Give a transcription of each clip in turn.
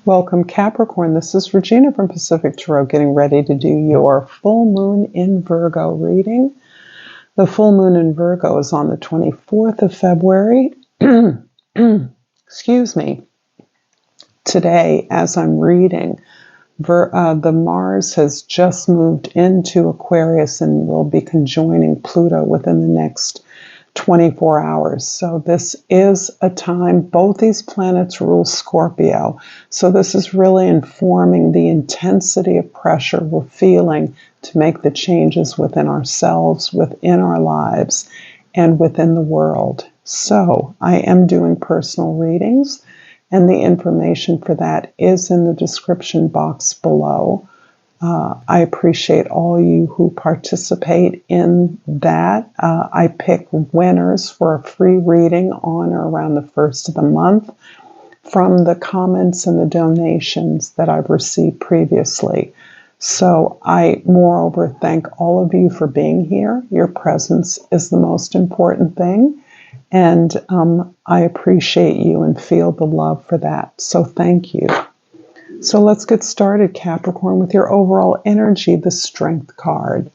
Welcome, Capricorn. This is Regina from Pacific Tarot, getting ready to do your full moon in Virgo reading. The full moon in Virgo is on the 24th of February. Excuse me. Today, as I'm reading, the Mars has just moved into Aquarius and will be conjoining Pluto within the next 24 hours. So this is a time, both these planets rule Scorpio. So this is really informing the intensity of pressure we're feeling to make the changes within ourselves, within our lives, and within the world. So I am doing personal readings, and the information for that is in the description box below. I appreciate all you who participate in that. I pick winners for a free reading on or around the first of the month from the comments and the donations that I've received previously. So I, moreover, thank all of you for being here. Your presence is the most important thing. And I appreciate you and feel the love for that. So thank you. So let's get started, Capricorn, with your overall energy, the Strength card.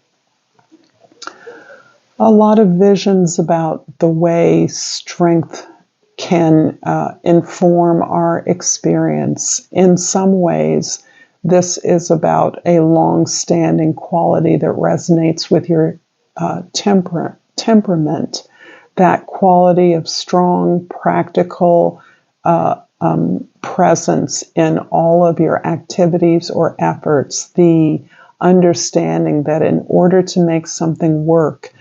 A lot of visions about the way strength can inform our experience. In some ways, this is about a long-standing quality that resonates with your temperament, that quality of strong, practical presence in all of your activities or efforts, the understanding that in order to make something work,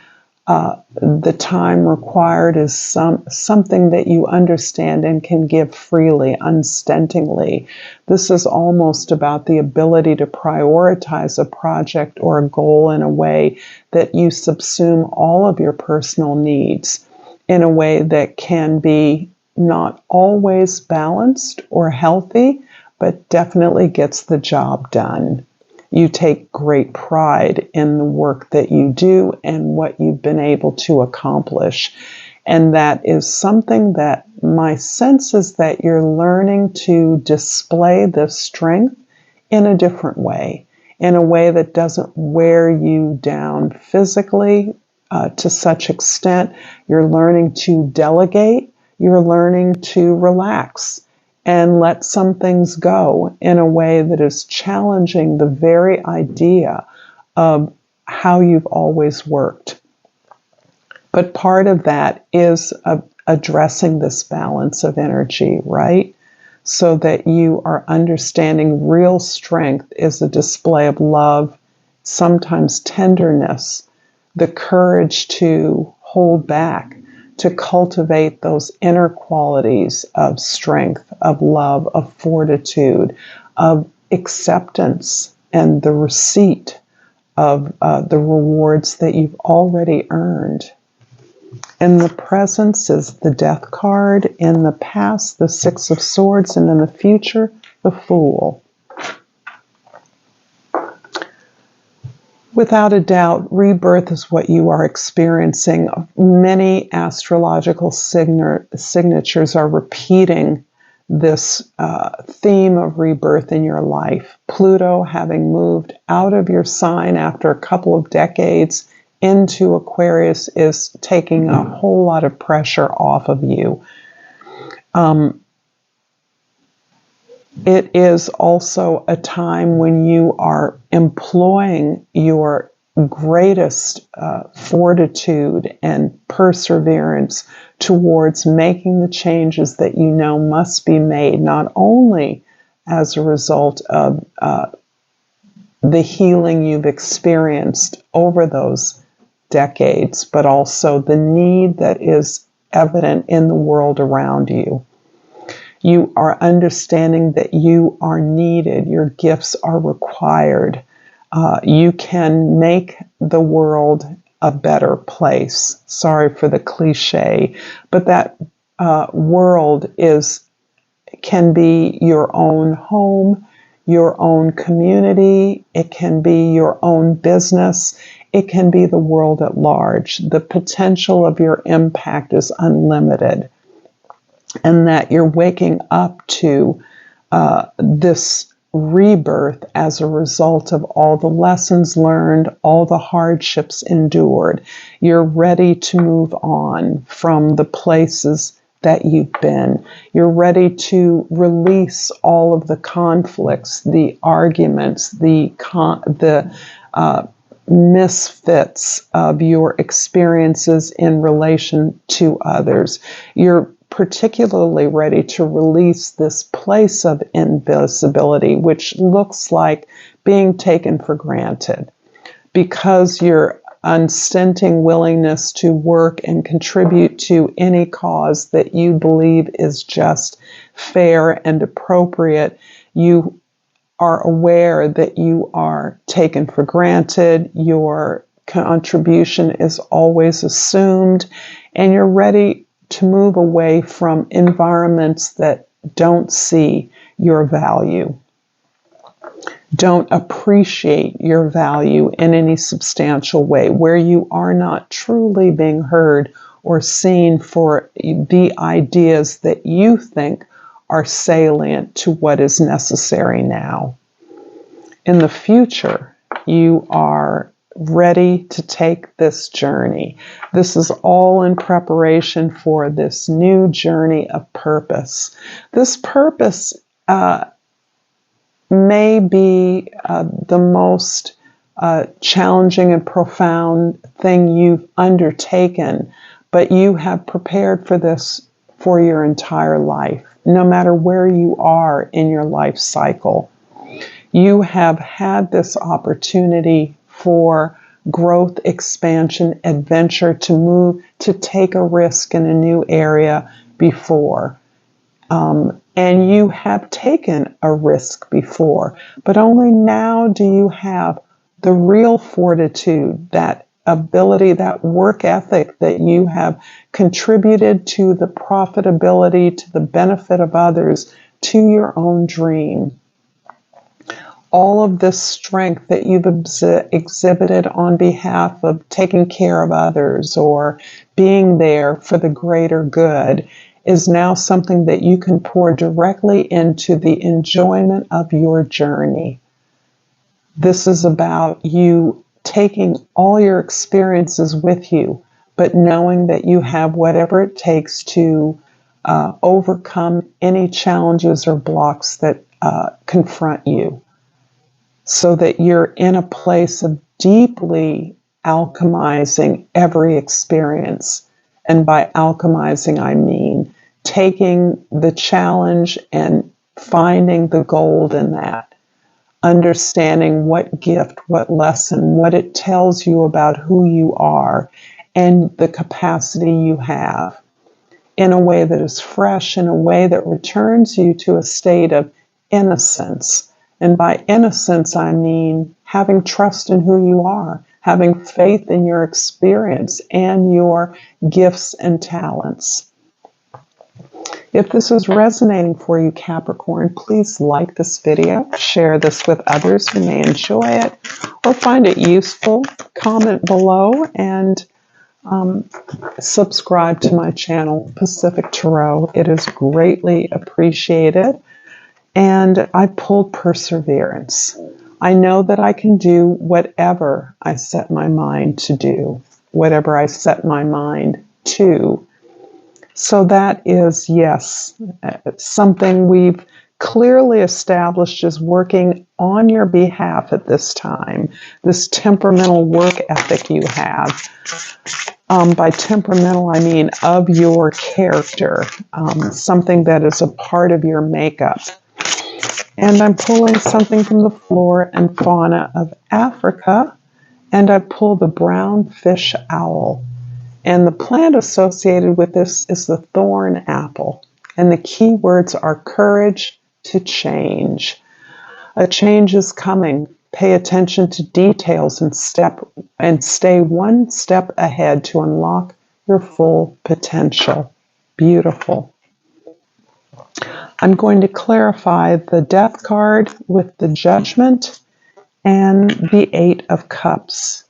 the time required is something that you understand and can give freely, unstintingly. This is almost about the ability to prioritize a project or a goal in a way that you subsume all of your personal needs in a way that can be not always balanced or healthy, but definitely gets the job done. You take great pride in the work that you do and what you've been able to accomplish. And that is something that my sense is that you're learning to display this strength in a different way, in a way that doesn't wear you down physically to such extent. You're learning to delegate. You're learning to relax and let some things go in a way that is challenging the very idea of how you've always worked. But part of that is addressing this balance of energy, right? So that you are understanding real strength is a display of love, sometimes tenderness, the courage to hold back, to cultivate those inner qualities of strength, of love, of fortitude, of acceptance, and the receipt of the rewards that you've already earned. In the presence is the Death card, in the past, the Six of Swords, and in the future, the Fool. Without a doubt, rebirth is what you are experiencing. Many astrological signatures are repeating this theme of rebirth in your life. Pluto, having moved out of your sign after a couple of decades into Aquarius, is taking a whole lot of pressure off of you. It is also a time when you are employing your greatest fortitude and perseverance towards making the changes that you know must be made, not only as a result of the healing you've experienced over those decades, but also the need that is evident in the world around you. You are understanding that you are needed. Your gifts are required. You can make the world a better place. Sorry for the cliche, but that world can be your own home, your own community. It can be your own business. It can be the world at large. The potential of your impact is unlimited. And that you're waking up to this rebirth as a result of all the lessons learned, all the hardships endured. You're ready to move on from the places that you've been. You're ready to release all of the conflicts, the arguments, the misfits of your experiences in relation to others. You're particularly ready to release this place of invisibility, which looks like being taken for granted, because your unstinting willingness to work and contribute to any cause that you believe is just, fair, and appropriate. You are aware that you are taken for granted, your contribution is always assumed, and you're ready to move away from environments that don't see your value, don't appreciate your value in any substantial way, where you are not truly being heard or seen for the ideas that you think are salient to what is necessary now. In the future, you are ready to take this journey. This is all in preparation for this new journey of purpose. This purpose may be the most challenging and profound thing you've undertaken, but you have prepared for this for your entire life, no matter where you are in your life cycle. You have had this opportunity for growth, expansion, adventure, to move, to take a risk in a new area before. And you have taken a risk before, but only now do you have the real fortitude, that ability, that work ethic that you have contributed to the profitability, to the benefit of others, to your own dream. All of this strength that you've exhibited on behalf of taking care of others or being there for the greater good is now something that you can pour directly into the enjoyment of your journey. This is about you taking all your experiences with you, but knowing that you have whatever it takes to overcome any challenges or blocks that confront you, so that you're in a place of deeply alchemizing every experience. And by alchemizing, I mean taking the challenge and finding the gold in that, understanding what gift, what lesson, what it tells you about who you are and the capacity you have, in a way that is fresh, in a way that returns you to a state of innocence. And by innocence, I mean having trust in who you are, having faith in your experience and your gifts and talents. If this is resonating for you, Capricorn, please like this video, share this with others who may enjoy it or find it useful. Comment below and subscribe to my channel, Pacific Tarot. It is greatly appreciated. And I pulled perseverance. I know that I can do whatever I set my mind to do, whatever I set my mind to. So that is, yes, something we've clearly established is working on your behalf at this time, this temperamental work ethic you have. By temperamental, I mean of your character, something that is a part of your makeup. And I'm pulling something from the flora and fauna of Africa, and I pull the brown fish owl. And the plant associated with this is the thorn apple. And the key words are courage to change. A change is coming. Pay attention to details and stay one step ahead to unlock your full potential. Beautiful. I'm going to clarify the Death card with the Judgment and the Eight of Cups.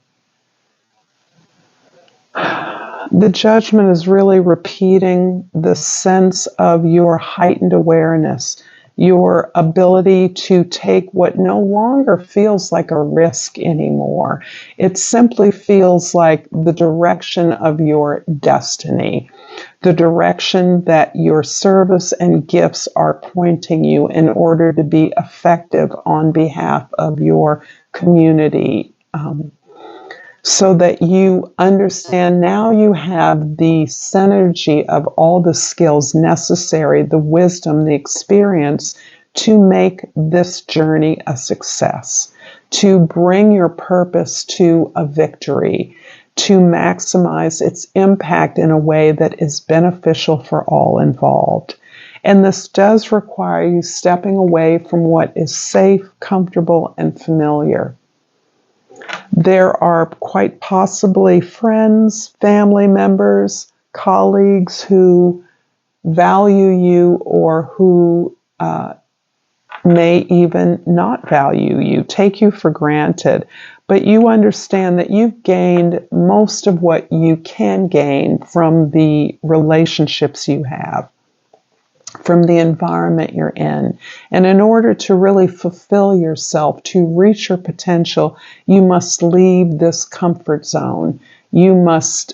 The Judgment is really repeating the sense of your heightened awareness, your ability to take what no longer feels like a risk anymore. It simply feels like the direction of your destiny, the direction that your service and gifts are pointing you in order to be effective on behalf of your community. So that you understand now you have the synergy of all the skills necessary, the wisdom, the experience to make this journey a success, to bring your purpose to a victory, to maximize its impact in a way that is beneficial for all involved. And this does require you stepping away from what is safe, comfortable, and familiar. There are quite possibly friends, family members, colleagues who value you or who may even not value you, take you for granted. But you understand that you've gained most of what you can gain from the relationships you have, from the environment you're in. And in order to really fulfill yourself, to reach your potential, you must leave this comfort zone. You must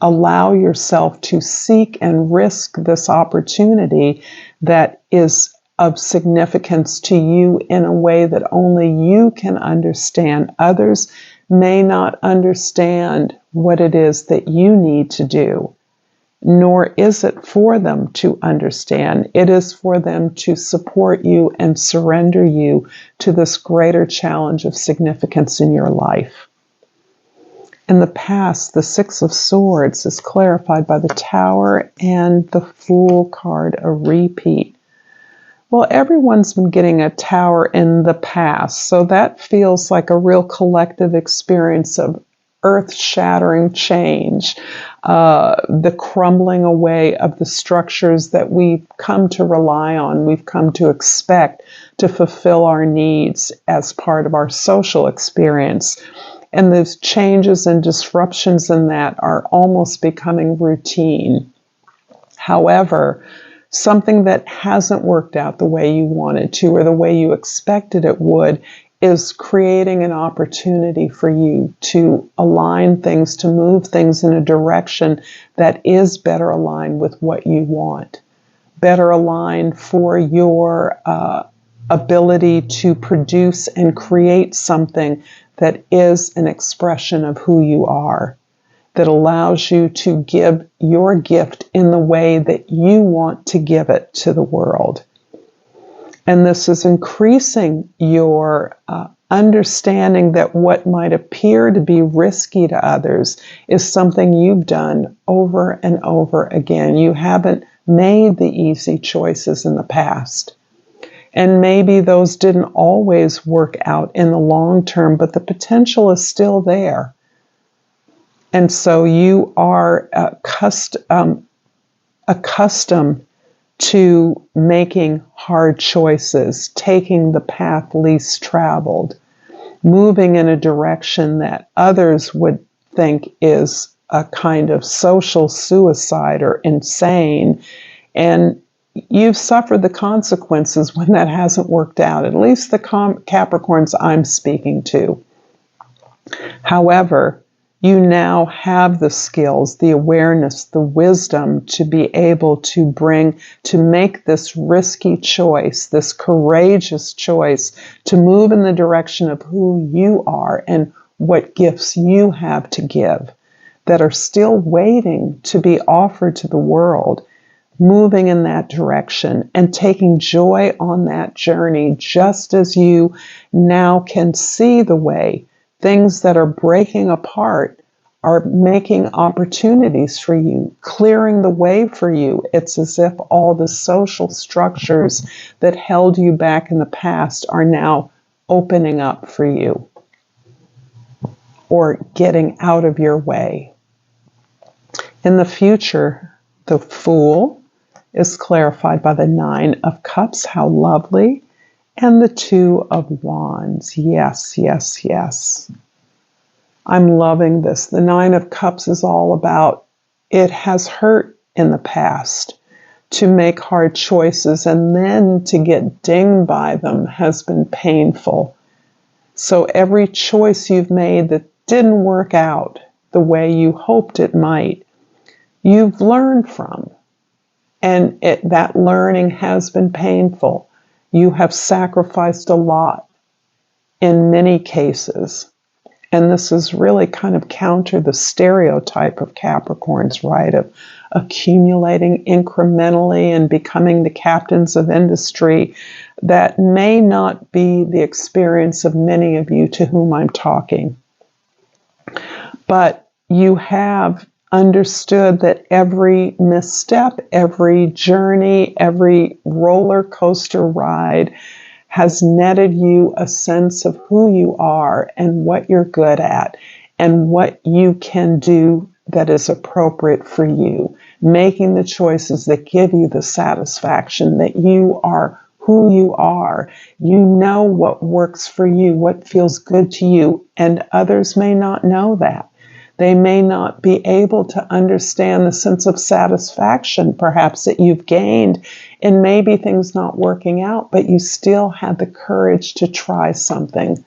allow yourself to seek and risk this opportunity that is of significance to you in a way that only you can understand. Others may not understand what it is that you need to do, nor is it for them to understand. It is for them to support you and surrender you to this greater challenge of significance in your life. In the past, the Six of Swords is clarified by the Tower and the Fool card, a repeat. Well, everyone's been getting a Tower in the past, so that feels like a real collective experience of earth-shattering change, the crumbling away of the structures that we've come to rely on, we've come to expect to fulfill our needs as part of our social experience. And those changes and disruptions in that are almost becoming routine. However, something that hasn't worked out the way you wanted to or the way you expected it would is creating an opportunity for you to align things, to move things in a direction that is better aligned with what you want, better aligned for your ability to produce and create something that is an expression of who you are, that allows you to give your gift in the way that you want to give it to the world. And this is increasing your understanding that what might appear to be risky to others is something you've done over and over again. You haven't made the easy choices in the past. And maybe those didn't always work out in the long term, but the potential is still there. And so you are accustomed to making hard choices, taking the path least traveled, moving in a direction that others would think is a kind of social suicide or insane. And you've suffered the consequences when that hasn't worked out, at least the Capricorns I'm speaking to. However, you now have the skills, the awareness, the wisdom to be able to make this risky choice, this courageous choice, to move in the direction of who you are and what gifts you have to give that are still waiting to be offered to the world. Moving in that direction and taking joy on that journey, just as you now can see the way things that are breaking apart are making opportunities for you, clearing the way for you. It's as if all the social structures that held you back in the past are now opening up for you or getting out of your way. In the future, the Fool is clarified by the Nine of Cups, how lovely, and the Two of Wands. Yes, yes, yes. I'm loving this. The Nine of Cups is all about it has hurt in the past to make hard choices and then to get dinged by them has been painful. So every choice you've made that didn't work out the way you hoped it might, you've learned from. And that learning has been painful. You have sacrificed a lot in many cases. And this is really kind of counter the stereotype of Capricorns, right? Of accumulating incrementally and becoming the captains of industry. That may not be the experience of many of you to whom I'm talking. But you have understood that every misstep, every journey, every roller coaster ride has netted you a sense of who you are and what you're good at and what you can do that is appropriate for you, making the choices that give you the satisfaction that you are who you are. You know what works for you, what feels good to you, and others may not know that. They may not be able to understand the sense of satisfaction, perhaps, that you've gained in maybe things not working out, but you still had the courage to try something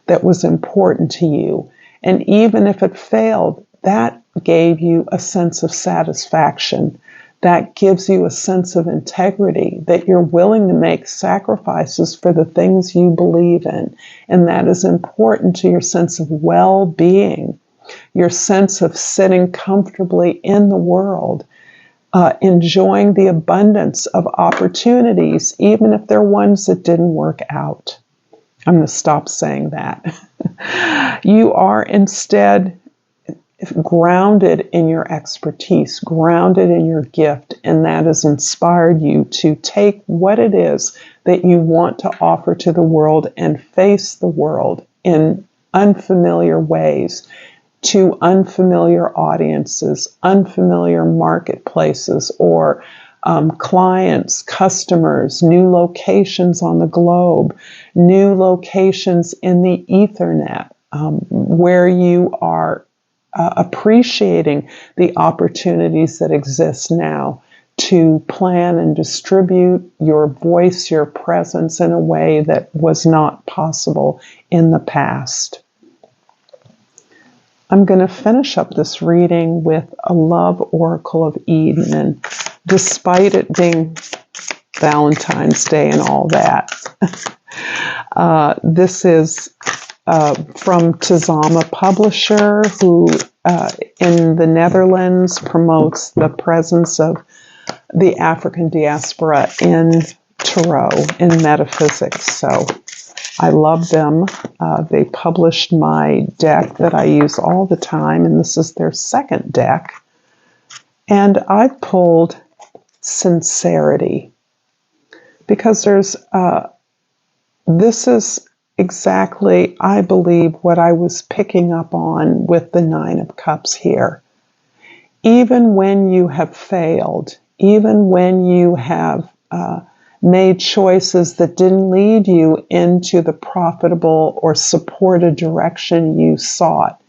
that was important to you. And even if it failed, that gave you a sense of satisfaction. That gives you a sense of integrity, that you're willing to make sacrifices for the things you believe in. And that is important to your sense of well-being, your sense of sitting comfortably in the world, enjoying the abundance of opportunities, even if they're ones that didn't work out. I'm going to stop saying that. You are instead grounded in your expertise, grounded in your gift, and that has inspired you to take what it is that you want to offer to the world and face the world in unfamiliar ways, to unfamiliar audiences, unfamiliar marketplaces, or clients, customers, new locations on the globe, new locations in the Ethernet, where you are appreciating the opportunities that exist now to plan and distribute your voice, your presence in a way that was not possible in the past. I'm going to finish up this reading with a love oracle of Eden, and despite it being Valentine's Day and all that, this is from Tizama Publisher, who in the Netherlands promotes the presence of the African diaspora in tarot, in metaphysics. So I love them. They published my deck that I use all the time, and this is their second deck. And I pulled sincerity because this is exactly, I believe, what I was picking up on with the Nine of Cups here. Even when you have failed, even when you have made choices that didn't lead you into the profitable or supported direction you sought,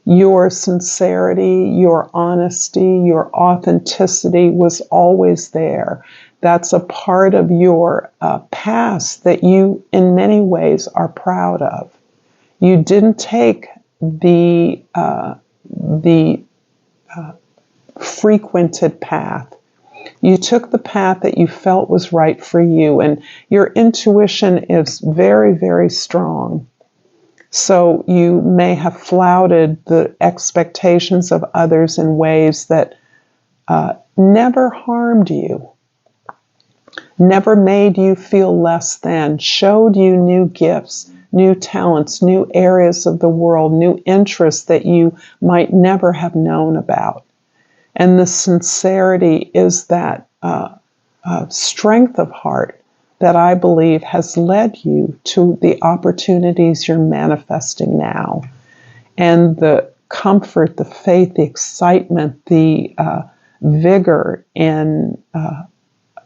your sincerity, your honesty, your authenticity was always there. That's a part of your past that you, in many ways, are proud of. You didn't take the frequented path. You took the path that you felt was right for you, and your intuition is very, very strong. So you may have flouted the expectations of others in ways that never harmed you, never made you feel less than, showed you new gifts, new talents, new areas of the world, new interests that you might never have known about. And the sincerity is that strength of heart that I believe has led you to the opportunities you're manifesting now. And the comfort, the faith, the excitement, the vigor in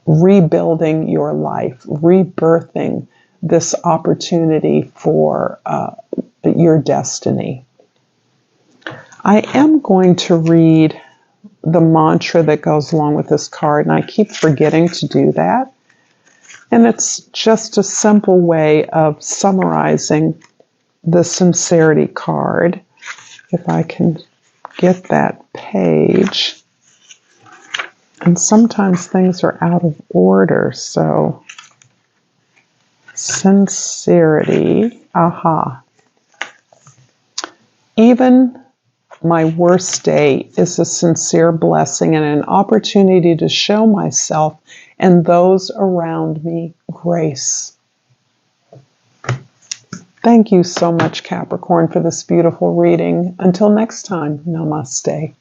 rebuilding your life, rebirthing this opportunity for your destiny. I am going to read the mantra that goes along with this card, and I keep forgetting to do that. And it's just a simple way of summarizing the sincerity card. If I can get that page. And sometimes things are out of order, so sincerity, aha. Even my worst day is a sincere blessing and an opportunity to show myself and those around me grace. Thank you so much, Capricorn, for this beautiful reading. Until next time, namaste.